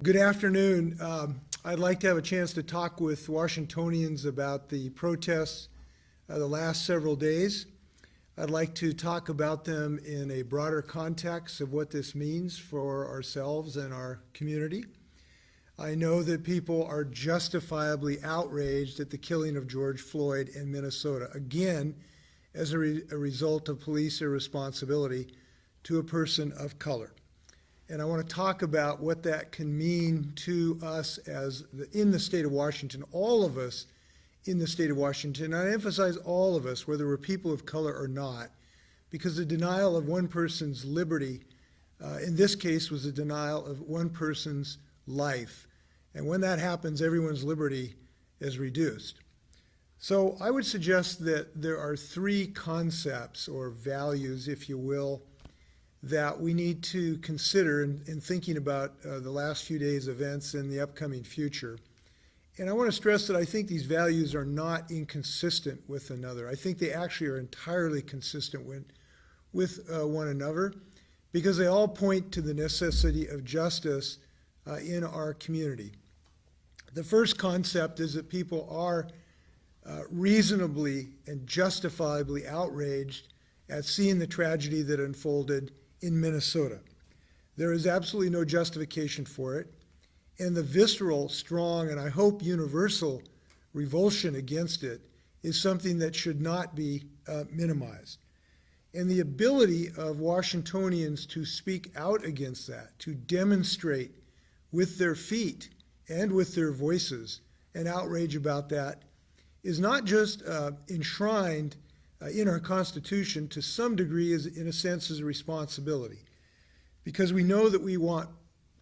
Good afternoon. I'd like to have a chance to talk with Washingtonians about the protests the last several days. I'd like to talk about them in a broader context of what this means for ourselves and our community. I know that people are justifiably outraged at the killing of George Floyd in Minnesota, again, as a result of police irresponsibility to a person of color. And I want to talk about what that can mean to us in the state of Washington, all of us in the state of Washington. And I emphasize all of us, whether we're people of color or not, because the denial of one person's liberty, in this case, was a denial of one person's life. And when that happens, everyone's liberty is reduced. So I would suggest that there are three concepts or values, if you will, that we need to consider in thinking about the last few days' events and the upcoming future. And I want to stress that I think these values are not inconsistent with another. I think they actually are entirely consistent with one another, because they all point to the necessity of justice in our community. The first concept is that people are reasonably and justifiably outraged at seeing the tragedy that unfolded in Minnesota. There is absolutely no justification for it, and the visceral, strong, and I hope universal revulsion against it is something that should not be minimized. And the ability of Washingtonians to speak out against that, to demonstrate with their feet and with their voices an outrage about that, is not just enshrined in our Constitution, to some degree, is in a sense is a responsibility, because we know that we want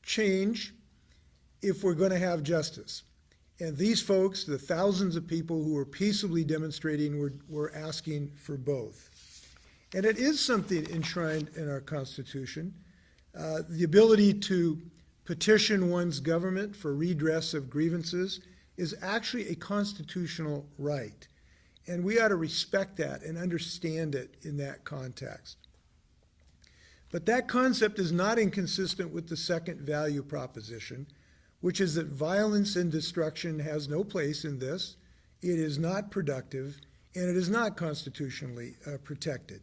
change if we're going to have justice. And these folks, the thousands of people who were peaceably demonstrating, were asking for both. And it is something enshrined in our Constitution, the ability to petition one's government for redress of grievances is actually a constitutional right. And we ought to respect that and understand it in that context. But that concept is not inconsistent with the second value proposition, which is that violence and destruction has no place in this. It is not productive, and it is not constitutionally protected.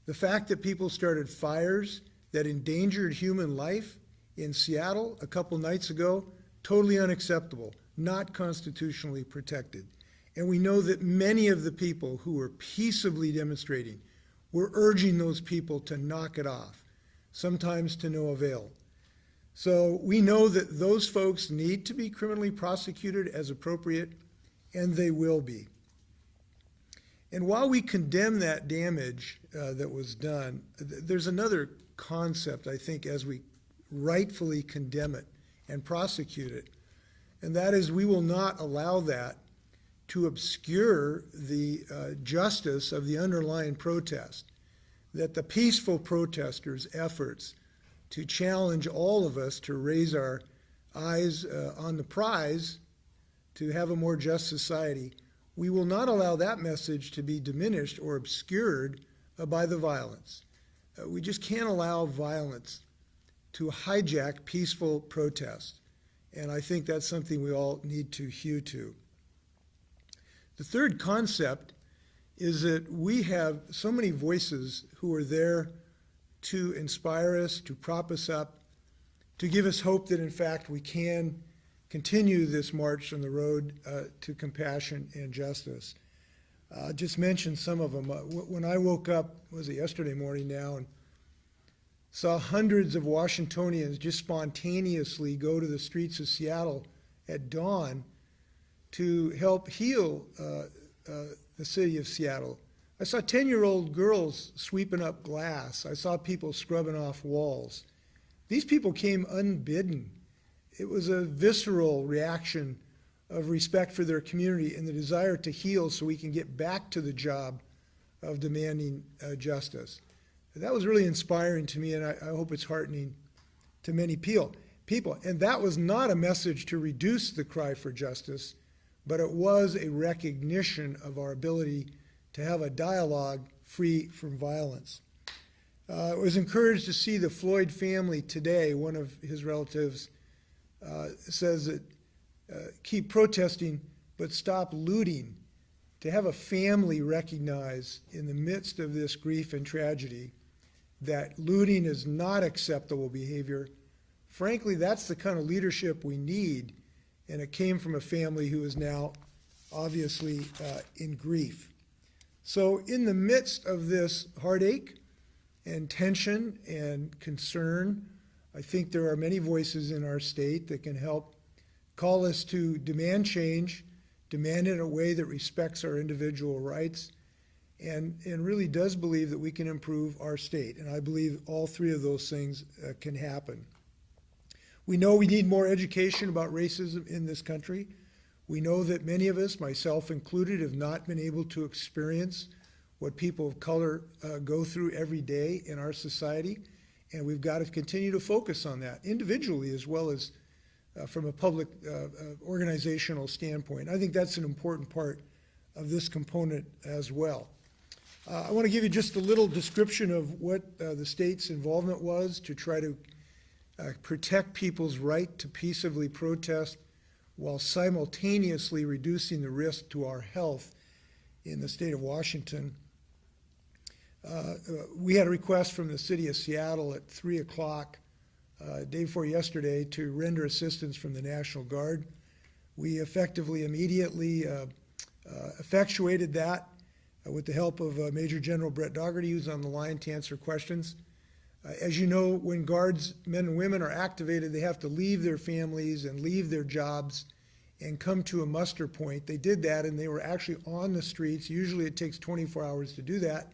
The fact that people started fires that endangered human life in Seattle a couple nights ago, totally unacceptable, not constitutionally protected. And we know that many of the people who were peaceably demonstrating were urging those people to knock it off, sometimes to no avail. So we know that those folks need to be criminally prosecuted as appropriate, and they will be. And while we condemn that damage that was done, there's another concept, I think, as we rightfully condemn it and prosecute it, and that is we will not allow that to obscure the justice of the underlying protest, that the peaceful protesters' efforts to challenge all of us to raise our eyes on the prize, to have a more just society, we will not allow that message to be diminished or obscured by the violence. We just can't allow violence to hijack peaceful protest, and I think that's something we all need to hew to. The third concept is that we have so many voices who are there to inspire us, to prop us up, to give us hope that in fact we can continue this march on the road to compassion and justice. Just mention some of them. When I woke up, was it yesterday morning now, and saw hundreds of Washingtonians just spontaneously go to the streets of Seattle at dawn to help heal the city of Seattle. I saw 10-year-old girls sweeping up glass. I saw people scrubbing off walls. These people came unbidden. It was a visceral reaction of respect for their community and the desire to heal so we can get back to the job of demanding justice. That was really inspiring to me, and I hope it's heartening to many people. And that was not a message to reduce the cry for justice, but it was a recognition of our ability to have a dialogue free from violence. I was encouraged to see the Floyd family today. One of his relatives says that keep protesting, but stop looting. To have a family recognize in the midst of this grief and tragedy that looting is not acceptable behavior, frankly, that's the kind of leadership we need. And it came from a family who is now obviously in grief. So in the midst of this heartache and tension and concern, I think there are many voices in our state that can help call us to demand change, demand it in a way that respects our individual rights, and really does believe that we can improve our state. And I believe all three of those things can happen. We know we need more education about racism in this country. We know that many of us, myself included, have not been able to experience what people of color go through every day in our society, and we've got to continue to focus on that individually as well as from a public organizational standpoint. I think that's an important part of this component as well. I want to give you just a little description of what the state's involvement was to try to protect people's right to peaceably protest while simultaneously reducing the risk to our health in the state of Washington. We had a request from the city of Seattle at 3 o'clock day before yesterday to render assistance from the National Guard. We effectively, immediately effectuated that with the help of Major General Brett Daugherty, who's on the line to answer questions. As you know, when guards, men and women, are activated, they have to leave their families and leave their jobs and come to a muster point. They did that, and they were actually on the streets. Usually it takes 24 hours to do that,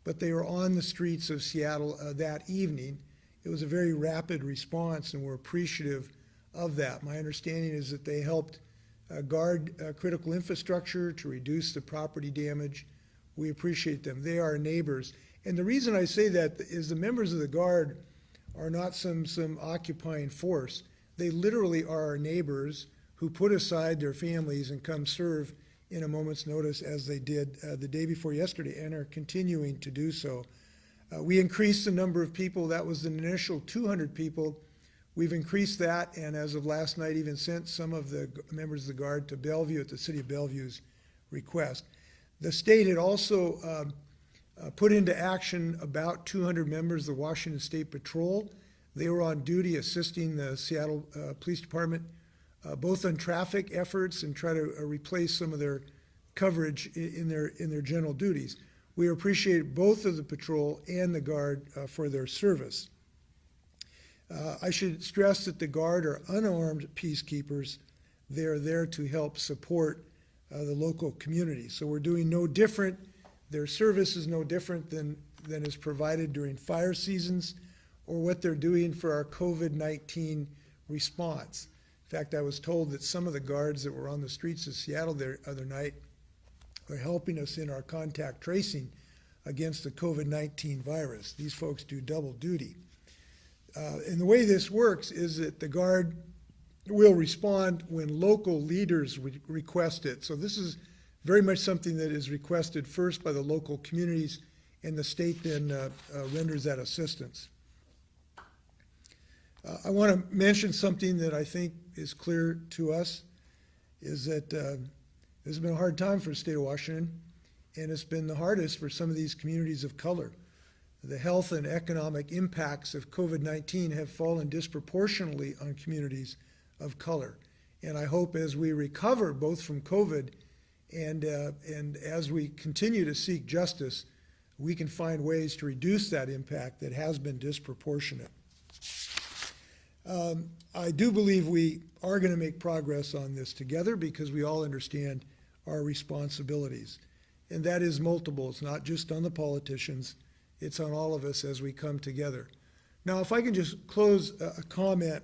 but they were on the streets of Seattle that evening. It was a very rapid response, and we're appreciative of that. My understanding is that they helped guard critical infrastructure to reduce the property damage. We appreciate them. They are neighbors. And the reason I say that is the members of the Guard are not some occupying force. They literally are our neighbors who put aside their families and come serve in a moment's notice, as they did the day before yesterday, and are continuing to do so. We increased the number of people. That was an initial 200 people. We've increased that, and as of last night, even sent some of the members of the Guard to Bellevue at the City of Bellevue's request. The state had also put into action about 200 members of the Washington State Patrol. They were on duty assisting the Seattle Police Department, both on traffic efforts and try to replace some of their coverage in their general duties. We appreciate both of the patrol and the Guard for their service. I should stress that the Guard are unarmed peacekeepers. They are there to help support the local community. So we're doing no different. Their service is no different than is provided during fire seasons or what they're doing for our COVID-19 response. In fact, I was told that some of the guards that were on the streets of Seattle the other night are helping us in our contact tracing against the COVID-19 virus. These folks do double duty. And the way this works is that the Guard will respond when local leaders request it. So this is very much something that is requested first by the local communities, and the state then renders that assistance. I want to mention something that I think is clear to us, is that this has been a hard time for the state of Washington, and it's been the hardest for some of these communities of color. The health and economic impacts of COVID-19 have fallen disproportionately on communities of color. And I hope as we recover both from COVID and as we continue to seek justice, we can find ways to reduce that impact that has been disproportionate. I do believe we are going to make progress on this together because we all understand our responsibilities. And that is multiple. It's not just on the politicians. It's on all of us as we come together. Now, if I can just close a comment,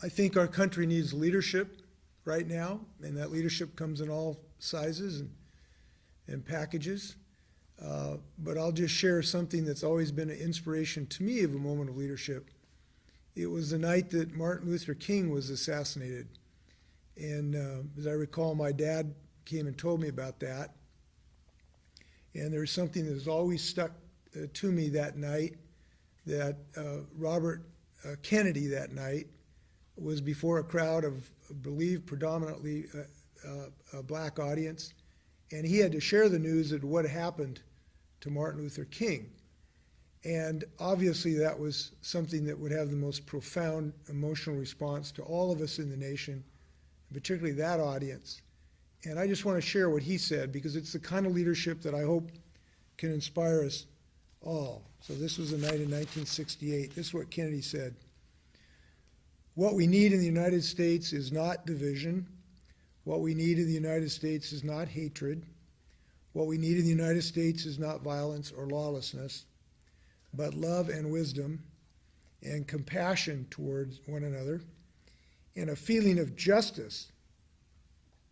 I think our country needs leadership right now, and that leadership comes in all sizes and packages. But I'll just share something that's always been an inspiration to me of a moment of leadership. It was the night that Martin Luther King was assassinated. And as I recall, my dad came and told me about that. And there's something that has always stuck to me that night, that Robert Kennedy that night was before a crowd of, I believe, predominantly a black audience, and he had to share the news of what happened to Martin Luther King. And obviously that was something that would have the most profound emotional response to all of us in the nation, particularly that audience. And I just want to share what he said, because it's the kind of leadership that I hope can inspire us all. So this was a night in 1968. This is what Kennedy said. What we need in the United States is not division. What we need in the United States is not hatred. What we need in the United States is not violence or lawlessness, but love and wisdom and compassion towards one another, and a feeling of justice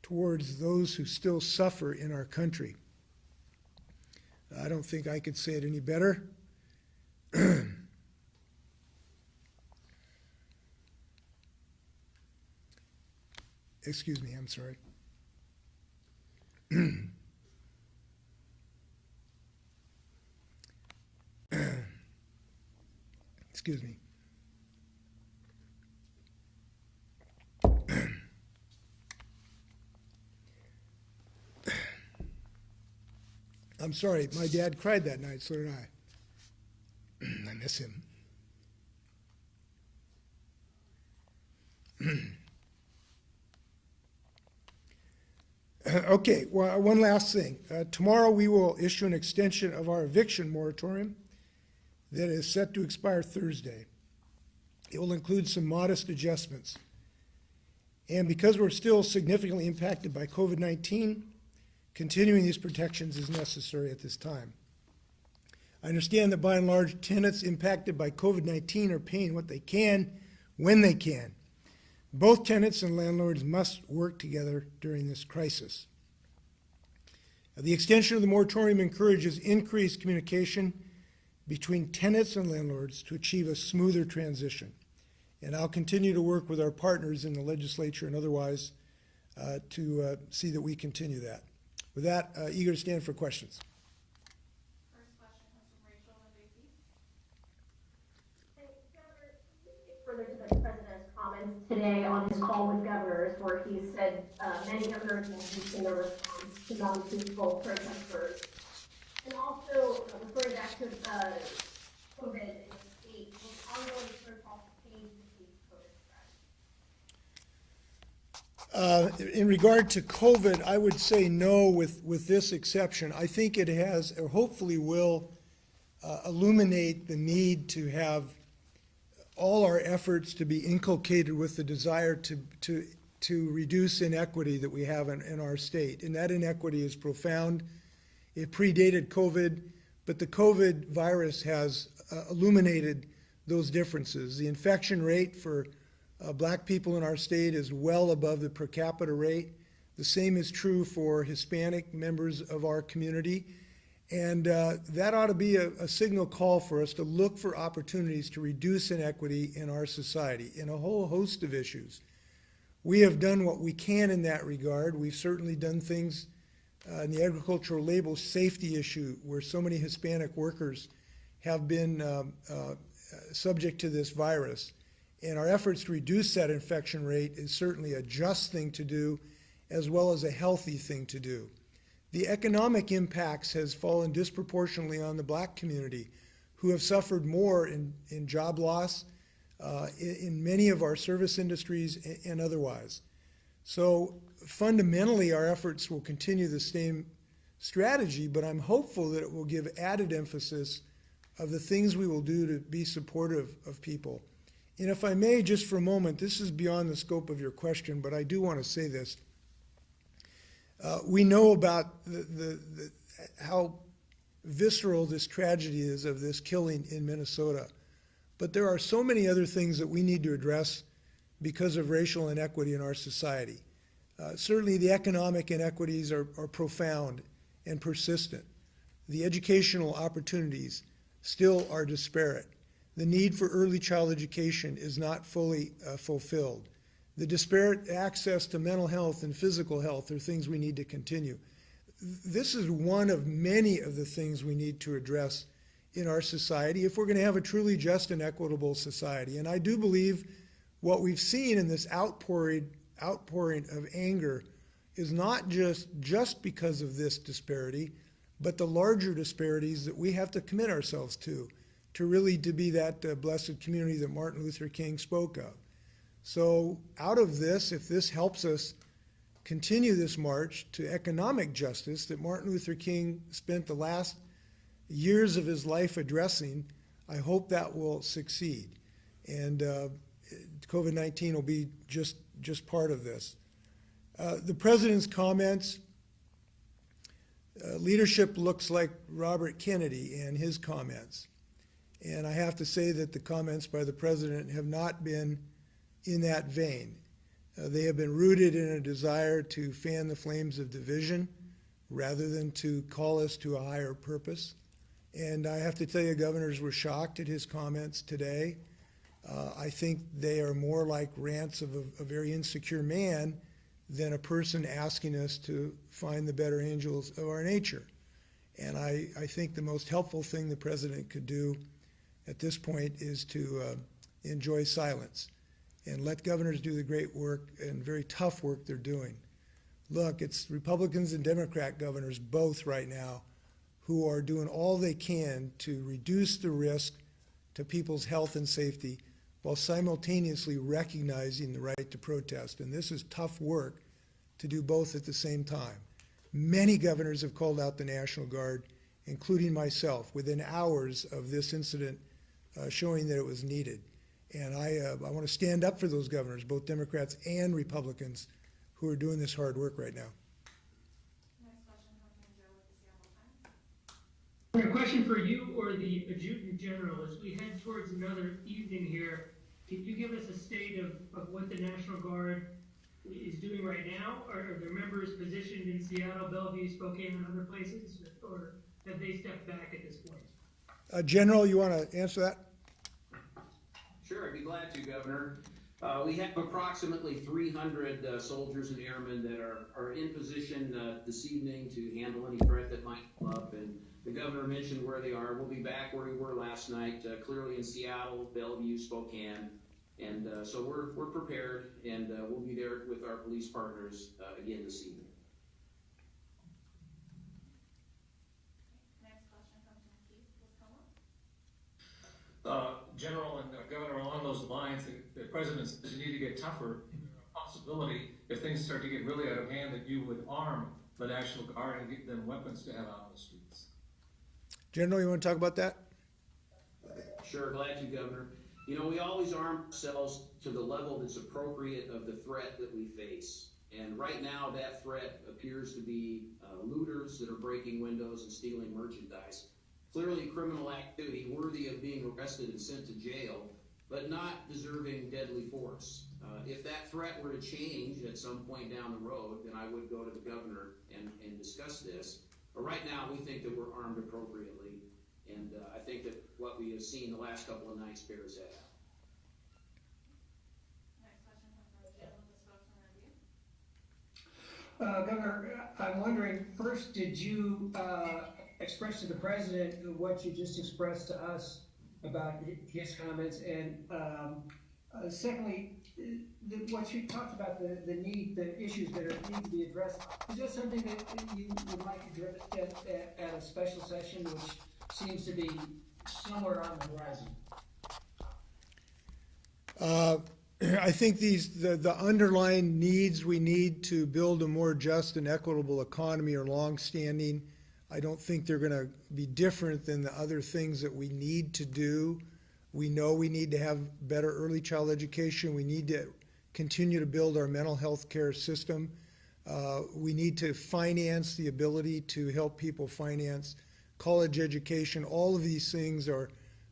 towards those who still suffer in our country. I don't think I could say it any better. Excuse me, I'm sorry. Excuse me. I'm sorry, my dad cried that night, so did I. I miss him. Okay, well, one last thing. Tomorrow we will issue an extension of our eviction moratorium that is set to expire Thursday. It will include some modest adjustments. And because we're still significantly impacted by COVID-19, continuing these protections is necessary at this time. I understand that by and large, tenants impacted by COVID-19 are paying what they can, when they can. Both tenants and landlords must work together during this crisis. The extension of the moratorium encourages increased communication between tenants and landlords to achieve a smoother transition. And I'll continue to work with our partners in the legislature and otherwise to see that we continue that. With that, eager to stand for questions. First question comes from Rachel Levesey. Governor, can you speak further to the president's comments today on his call with governors, where he said many governors will boost in their response to non-peaceful protesters, and also referring back to COVID in the state, will ongoing protests change the state's COVID strategy? In regard to COVID, I would say no, with this exception. I think it has, or hopefully will, illuminate the need to have all our efforts to be inculcated with the desire to reduce inequity that we have in our state. And that inequity is profound. It predated COVID, but the COVID virus has illuminated those differences. The infection rate for black people in our state is well above the per capita rate. The same is true for Hispanic members of our community. And that ought to be a signal call for us to look for opportunities to reduce inequity in our society in a whole host of issues. We have done what we can in that regard. We've certainly done things in the agricultural labor safety issue, where so many Hispanic workers have been subject to this virus. And our efforts to reduce that infection rate is certainly a just thing to do, as well as a healthy thing to do. The economic impacts has fallen disproportionately on the black community, who have suffered more in job loss, in many of our service industries and otherwise. So fundamentally, our efforts will continue the same strategy, but I'm hopeful that it will give added emphasis of the things we will do to be supportive of people. And if I may, just for a moment, this is beyond the scope of your question, but I do want to say this. We know about how visceral this tragedy is of this killing in Minnesota, but there are so many other things that we need to address because of racial inequity in our society. Certainly the economic inequities are profound and persistent. The educational opportunities still are disparate. The need for early child education is not fully fulfilled. The disparate access to mental health and physical health are things we need to continue. This is one of many of the things we need to address in our society if we're going to have a truly just and equitable society. And I do believe what we've seen in this outpouring of anger is not just because of this disparity, but the larger disparities that we have to commit ourselves to really to be that blessed community that Martin Luther King spoke of. So out of this, if this helps us continue this march to economic justice that Martin Luther King spent the last years of his life addressing, I hope that will succeed. And COVID-19 will be just part of this. The president's comments, leadership looks like Robert Kennedy and his comments. And I have to say that the comments by the president have not been in that vein. They have been rooted in a desire to fan the flames of division rather than to call us to a higher purpose. And I have to tell you, governors were shocked at his comments today. I think they are more like rants of a very insecure man than a person asking us to find the better angels of our nature. And I think the most helpful thing the president could do at this point is to enjoy silence and let governors do the great work and very tough work they're doing. Look, it's Republicans and Democrat governors both right now who are doing all they can to reduce the risk to people's health and safety while simultaneously recognizing the right to protest. And this is tough work to do both at the same time. Many governors have called out the National Guard, including myself, within hours of this incident showing that it was needed. And I want to stand up for those governors, both Democrats and Republicans, who are doing this hard work right now. Next question comes from Joe with the Seattle Times. A question for you or the Adjutant General. As we head towards another evening here, can you give us a state of what the National Guard is doing right now? Are their members positioned in Seattle, Bellevue, Spokane, and other places, or have they stepped back at this point? General, you want to answer that? Sure, I'd be glad to, Governor. We have approximately 300 soldiers and airmen that are in position this evening to handle any threat that might come up. And the governor mentioned where they are. We'll be back where we were last night, clearly in Seattle, Bellevue, Spokane. And so we're prepared, and we'll be there with our police partners again this evening. Next question comes from Keith with Como. General and Governor, along those lines, the president says you need to get tougher. A possibility, if things start to get really out of hand, that you would arm the National Guard and give them weapons to have out on the streets. General, you want to talk about that? Sure, glad to, Governor. You know, we always arm ourselves to the level that's appropriate of the threat that we face. And right now, that threat appears to be looters that are breaking windows and stealing merchandise. Clearly criminal activity worthy of being arrested and sent to jail, but not deserving deadly force. If that threat were to change at some point down the road, then I would go to the governor and discuss this. But right now, we think that we're armed appropriately, and I think that what we have seen the last couple of nights bears that out. Next question comes from Jim with the Spokesman Review. Governor, I'm wondering, first, did you express to the president what you just expressed to us about his comments? And secondly, what you talked about, the issues that need to be addressed, is that something that you would like to address at a special session, which seems to be somewhere on the horizon? I think the underlying needs we need to build a more just and equitable economy are longstanding. I don't think they're going to be different than the other things that we need to do. We know we need to have better early child education. We need to continue to build our mental health care system. We need to finance the ability to help people finance college education. All of these things are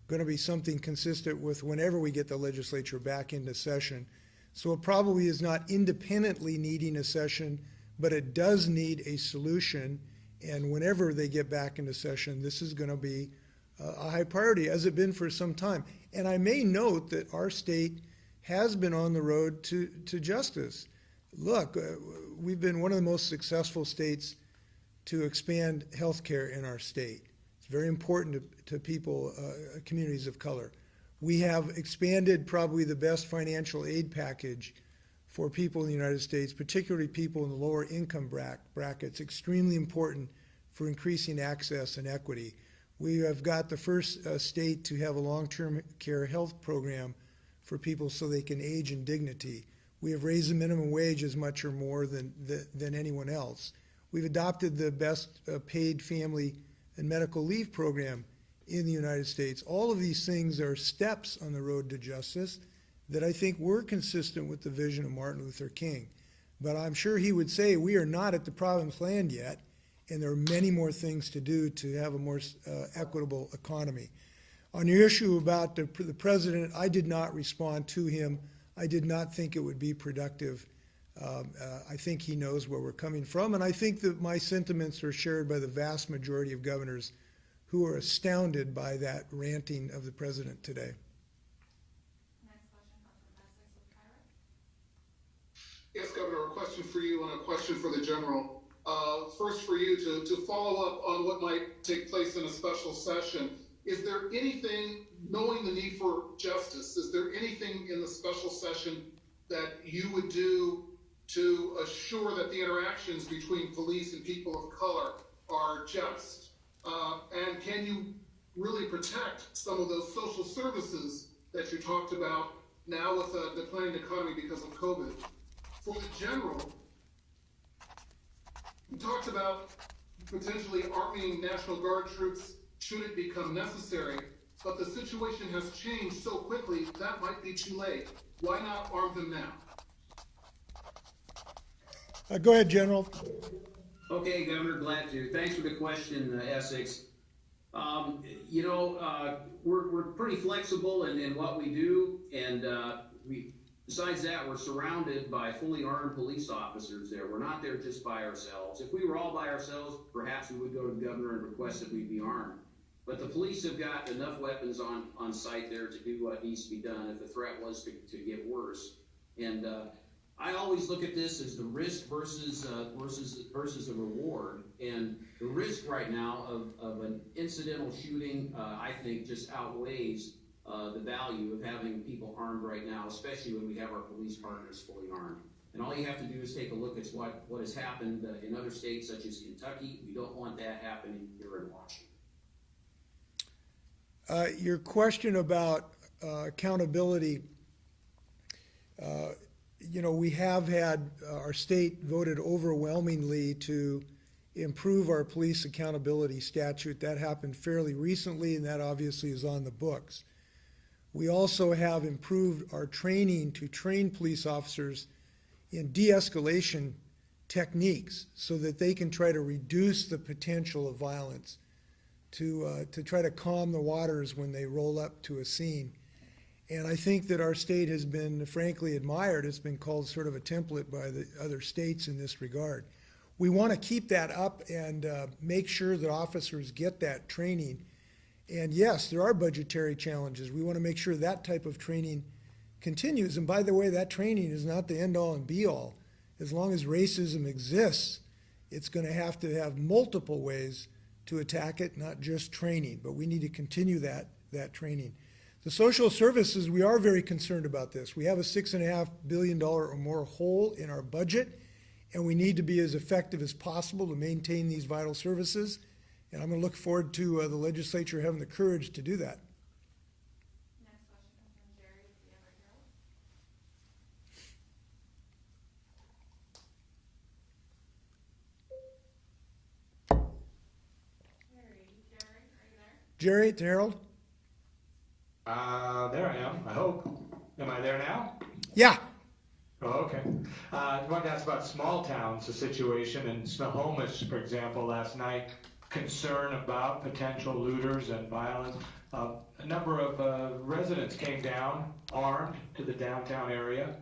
going to be something consistent with whenever we get the legislature back into session. So it probably is not independently needing a session, but it does need a solution. And whenever they get back into session, this is going to be a high priority, as it's been for some time. And I may note that our state has been on the road to justice. Look, we've been one of the most successful states to expand health care in our state. It's very important to people, communities of color. We have expanded probably the best financial aid package for people in the United States, particularly people in the lower income brackets, extremely important for increasing access and equity. We have got the first state to have a long-term care health program for people so they can age in dignity. We have raised the minimum wage as much or more than anyone else. We've adopted the best paid family and medical leave program in the United States. All of these things are steps on the road to justice that I think were consistent with the vision of Martin Luther King. But I'm sure he would say we are not at the promised land yet, and there are many more things to do to have a more equitable economy. On your issue about the president, I did not respond to him. I did not think it would be productive. I think he knows where we're coming from, and I think that my sentiments are shared by the vast majority of governors who are astounded by that ranting of the president today. Next question comes from Essex with Cairo. Yes, Governor, a question for you and a question for the general. First for you to follow up on what might take place in a special session. Is there anything, knowing the need for justice, is there anything in the special session that you would do to assure that the interactions between police and people of color are just? And can you really protect some of those social services that you talked about now with a declining economy because of COVID? For the general, you talked about potentially arming National Guard troops should it become necessary, but the situation has changed so quickly that might be too late. Why not arm them now? Go ahead, General. Okay, Governor, glad to. Thanks for the question, Essex. We're pretty flexible in what we do, and besides that, we're surrounded by fully armed police officers there. We're not there just by ourselves. If we were all by ourselves, perhaps we would go to the governor and request that we be armed. But the police have got enough weapons on site there to do what needs to be done if the threat was to get worse. And I always look at this as the risk versus the reward. And the risk right now of an incidental shooting, I think, just outweighs the value of having people armed right now, especially when we have our police partners fully armed. And all you have to do is take a look at what has happened in other states such as Kentucky. We don't want that happening here in Washington. Your question about accountability, we have had our state voted overwhelmingly to improve our police accountability statute. That happened fairly recently, and that obviously is on the books. We also have improved our training to train police officers in de-escalation techniques so that they can try to reduce the potential of violence, to try to calm the waters when they roll up to a scene. And I think that our state has been frankly admired. It's been called sort of a template by the other states in this regard. We want to keep that up and make sure that officers get that training. And yes, there are budgetary challenges. We want to make sure that type of training continues. And by the way, that training is not the end all and be all. As long as racism exists, it's going to have multiple ways to attack it, not just training, but we need to continue that training. The social services, we are very concerned about this. We have a $6.5 billion or more hole in our budget, and we need to be as effective as possible to maintain these vital services. And I'm going to look forward to the legislature having the courage to do that. Next question comes from Jerry with the Everett Herald. Jerry, are you there? Jerry, at the Herald? There I am, I hope. Am I there now? Yeah. Oh, okay. I wanted to ask about small towns, the situation in Snohomish, for example, last night, concern about potential looters and violence. A number of residents came down armed to the downtown area,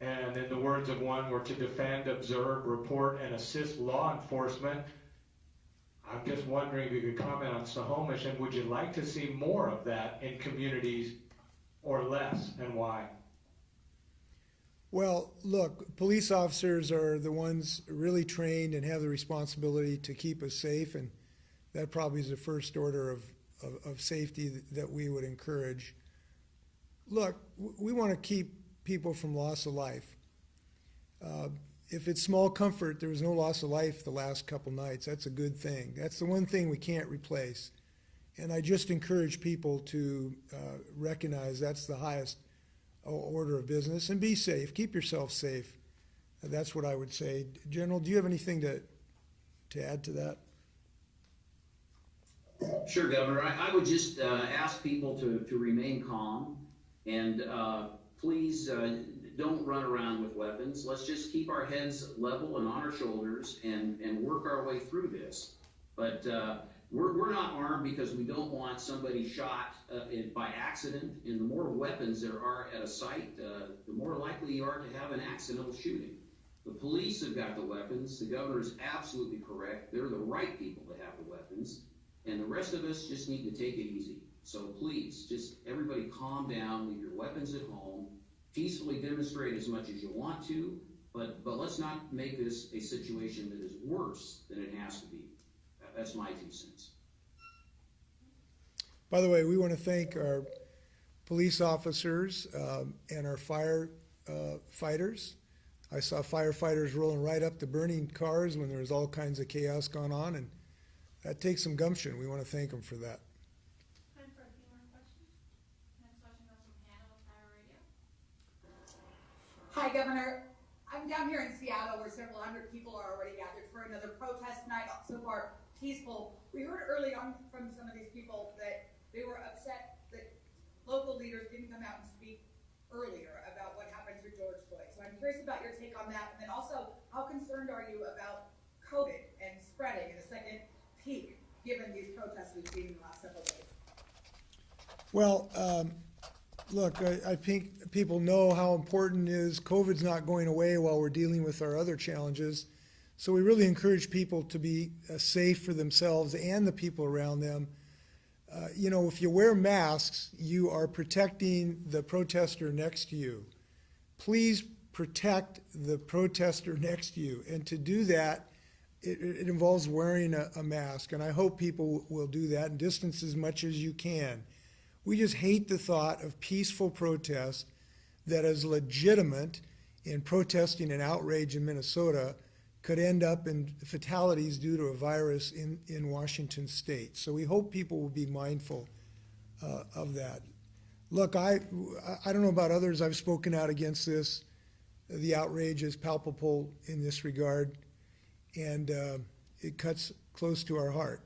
and in the words of one, were to defend, observe, report, and assist law enforcement. I'm just wondering if you could comment on Snohomish, and would you like to see more of that in communities or less, and why? Well, look, police officers are the ones really trained and have the responsibility to keep us safe, and that probably is the first order of safety that we would encourage. Look, we want to keep people from loss of life. If it's small comfort, there was no loss of life the last couple nights. That's a good thing. That's the one thing we can't replace. And I just encourage people to recognize that's the highest order of business, and be safe. Keep yourself safe. That's what I would say. General, do you have anything to add to that? Sure, Governor. I would just ask people to remain calm and please don't run around with weapons. Let's just keep our heads level and on our shoulders and work our way through this. But we're not armed because we don't want somebody shot by accident. And the more weapons there are at a site, the more likely you are to have an accidental shooting. The police have got the weapons. The governor is absolutely correct. They're the right people to have the weapons. And the rest of us just need to take it easy. So please, just everybody calm down, leave your weapons at home, peacefully demonstrate as much as you want to, but let's not make this a situation that is worse than it has to be. That's my 2 cents. By the way, we want to thank our police officers and our fighters. I saw firefighters rolling right up to burning cars when there was all kinds of chaos going on, and that takes some gumption. We want to thank them for that. Time for a few more questions. Next question comes from Hannah with Fire Radio. Hi, Governor. I'm down here in Seattle where several hundred people are already gathered for another protest night, so far peaceful. We heard early on from some of these people that they were upset that local leaders didn't come out and speak earlier about what happened to George Floyd. So I'm curious about your take on that. And then also, how concerned are you about COVID and spreading in a second peak, given these protests we've seen in the last several days? Well, look, I think people know how important it is. COVID's not going away while we're dealing with our other challenges. So we really encourage people to be safe for themselves and the people around them. You know, if you wear masks, you are protecting the protester next to you. Please protect the protester next to you. And to do that, it involves wearing a mask. And I hope people will do that and distance as much as you can. We just hate the thought of peaceful protest that is legitimate in protesting an outrage in Minnesota could end up in fatalities due to a virus in Washington state. So we hope people will be mindful of that. Look, I don't know about others. I've spoken out against this. The outrage is palpable in this regard, and it cuts close to our heart.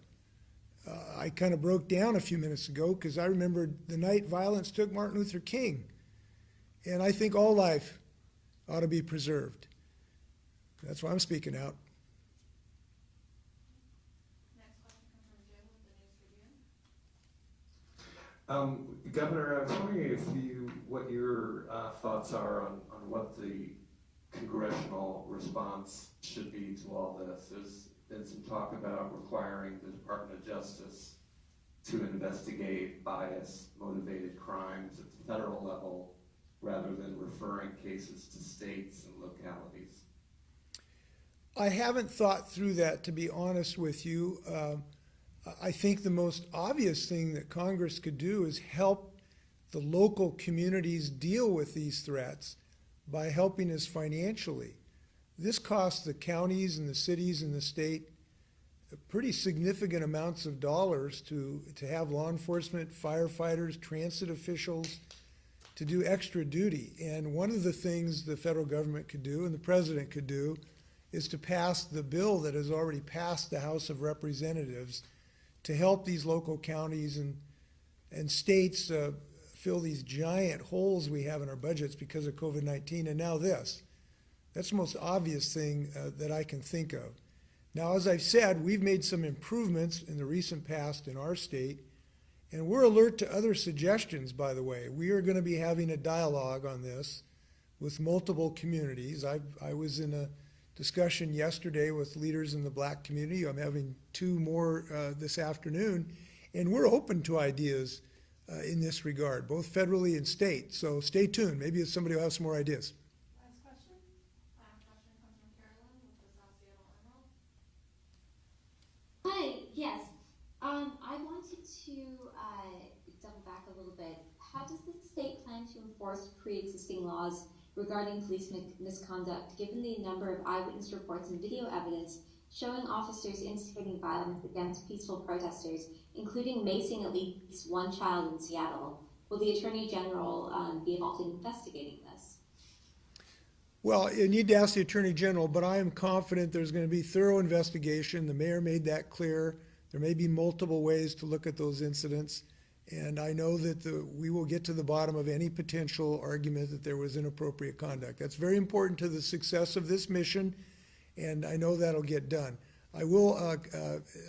I kind of broke down a few minutes ago because I remembered the night violence took Martin Luther King, and I think all life ought to be preserved. That's why I'm speaking out. Next question comes from Jim with the News Tribune. Governor, I was wondering what your thoughts are on what the congressional response should be to all this. There's been some talk about requiring the Department of Justice to investigate bias-motivated crimes at the federal level rather than referring cases to states and localities. I haven't thought through that, to be honest with you. I think the most obvious thing that Congress could do is help the local communities deal with these threats by helping us financially. This costs the counties and the cities and the state pretty significant amounts of dollars to have law enforcement, firefighters, transit officials to do extra duty. And one of the things the federal government could do and the president could do is to pass the bill that has already passed the House of Representatives to help these local counties and states fill these giant holes we have in our budgets because of COVID-19. And now this. That's the most obvious thing that I can think of. Now, as I've said, we've made some improvements in the recent past in our state, and we're alert to other suggestions, by the way. We are going to be having a dialogue on this with multiple communities. I was in a discussion yesterday with leaders in the black community. I'm having 2 more this afternoon, and we're open to ideas in this regard, both federally and state. So stay tuned. Maybe somebody will have some more ideas. Last question. Last question comes from Carolyn with the South Seattle Emerald. Hi, yes. I wanted to double back a little bit. How does the state plan plan to enforce pre-existing laws regarding police misconduct, given the number of eyewitness reports and video evidence showing officers instigating violence against peaceful protesters, including macing at least one child in Seattle? Will the Attorney General be involved in investigating this? Well, you need to ask the Attorney General, but I am confident there's going to be thorough investigation. The mayor made that clear. There may be multiple ways to look at those incidents. And I know that we will get to the bottom of any potential argument that there was inappropriate conduct. That's very important to the success of this mission, and I know that'll get done. I will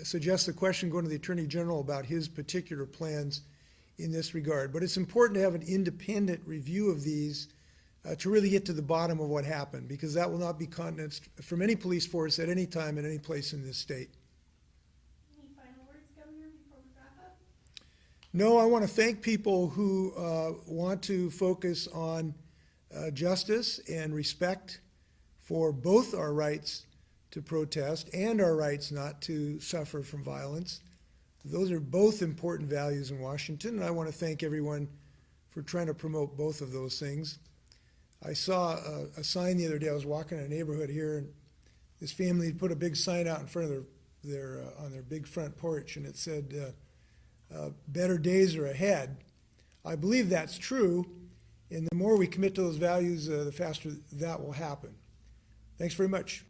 suggest the question going to the Attorney General about his particular plans in this regard. But it's important to have an independent review of these to really get to the bottom of what happened, because that will not be countenanced from any police force at any time in any place in this state. Any final words, Governor, before we wrap up? No, I want to thank people who want to focus on justice and respect for both our rights to protest and our rights not to suffer from violence. Those are both important values in Washington, and I want to thank everyone for trying to promote both of those things. I saw a sign the other day. I was walking in a neighborhood here, and this family had put a big sign out in front of on their big front porch, and it said, better days are ahead. I believe that's true, and the more we commit to those values, the faster that will happen. Thanks very much.